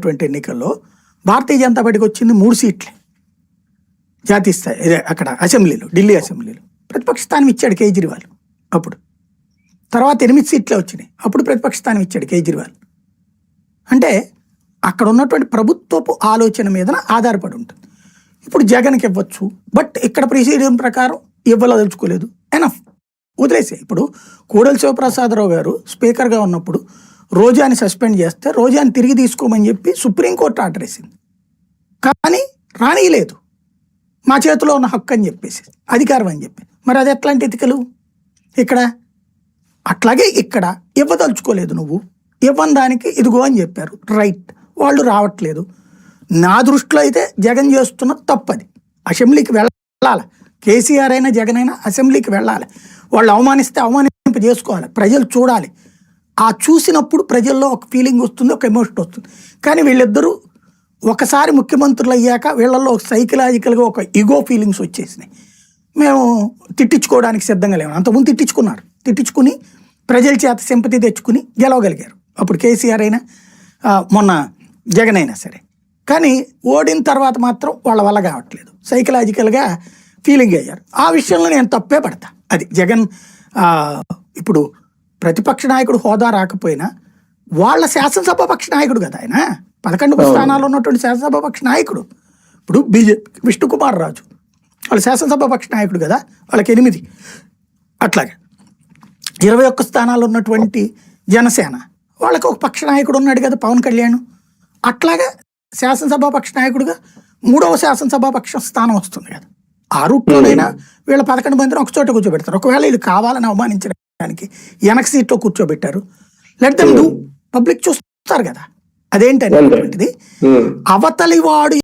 జరిగినటువంటి ఎన్నికల్లో భారతీయ జనతా పార్టీకి వచ్చింది 3 సీట్లే జాతీయ స్థాయి అక్కడ అసెంబ్లీలో, ఢిల్లీ అసెంబ్లీలో. ప్రతిపక్ష స్థానం ఇచ్చాడు కేజ్రీవాల్. అప్పుడు తర్వాత 8 సీట్లే వచ్చినాయి. అప్పుడు ప్రతిపక్ష స్థానం ఇచ్చాడు కేజ్రీవాల్. అంటే అక్కడ ఉన్నటువంటి ప్రభుత్వపు ఆలోచన మీద ఆధారపడి ఉంటుంది. ఇప్పుడు జగన్కి ఇవ్వచ్చు, బట్ ఇక్కడ ప్రిసీడియం ప్రకారం ఇవ్వదలుచుకోలేదు. ఎనఫ్ వదిలేసే. ఇప్పుడు కోడెల శివప్రసాదరావు గారు స్పీకర్గా ఉన్నప్పుడు రోజాని సస్పెండ్ చేస్తే రోజాని తిరిగి తీసుకోమని చెప్పి సుప్రీంకోర్టు ఆర్డర్ వేసింది. కానీ రానియలేదు. మా చేతిలో ఉన్న హక్కు అని చెప్పేసి, అధికారం అని చెప్పి. మరి అది ఎట్లాంటి ఎతికలు ఇక్కడ? అట్లాగే ఇక్కడ ఇవ్వదలుచుకోలేదు, నువ్వు ఇవ్వని దానికి ఇదిగో అని చెప్పారు. రైట్, వాళ్ళు రావట్లేదు. నా దృష్టిలో అయితే జగన్ చేస్తున్న తప్పది. అసెంబ్లీకి వెళ్ళాలి. కేసీఆర్ అయినా జగన్ అయినా అసెంబ్లీకి వెళ్ళాలి. వాళ్ళు అవమానిస్తే అవమానింప చేసుకోవాలి, ప్రజలు చూడాలి. ఆ చూసినప్పుడు ప్రజల్లో ఒక ఫీలింగ్ వస్తుంది, ఒక ఎమోషన్ వస్తుంది. కానీ వీళ్ళిద్దరూ ఒకసారి ముఖ్యమంత్రులు అయ్యాక వీళ్ళల్లో ఒక సైకలాజికల్గా ఒక ఈగో ఫీలింగ్స్ వచ్చేసినాయి. మేము తిట్టించుకోవడానికి సిద్ధంగా లేము. అంతకుముందు తిట్టించుకున్నారు, తిట్టించుకుని ప్రజల చేత సింపతి తెచ్చుకుని గెలవగలిగారు. అప్పుడు కేసీఆర్ అయినా మొన్న జగన్ అయినా సరే. కానీ ఓడిన తర్వాత మాత్రం వాళ్ళ వల్ల కావట్లేదు, సైకలాజికల్గా ఫీలింగ్ అయ్యారు. ఆ విషయంలో నేను తప్పే పడతా. అది జగన్ ఇప్పుడు ప్రతిపక్ష నాయకుడు హోదా రాకపోయినా వాళ్ళ శాసనసభాపక్ష నాయకుడు కదా ఆయన. 11 స్థానాల్లో ఉన్నటువంటి శాసనసభాపక్ష నాయకుడు. ఇప్పుడు బీజేపీ విష్ణుకుమార్ రాజు వాళ్ళ శాసనసభాపక్ష నాయకుడు కదా, వాళ్ళకి 8. అట్లాగే 21 స్థానాలు ఉన్నటువంటి జనసేన వాళ్ళకి ఒక పక్ష నాయకుడు ఉన్నాడు కదా, పవన్ కళ్యాణ్. అట్లాగా శాసనసభాపక్ష నాయకుడిగా 3వ శాసనసభాపక్ష స్థానం వస్తుంది కదా. ఆ రూట్లోనైనా వీళ్ళ 11 మందిని ఒక చోట కూర్చోబెడతారు. ఒకవేళ ఇది కావాలని అవమానించడానికి వెనక సీట్లో కూర్చోబెట్టారు. లెట్ దెమ్ డూ, పబ్లిక్ చూస్తారు కదా. అదేంటనేటువంటిది అవతలి వాడు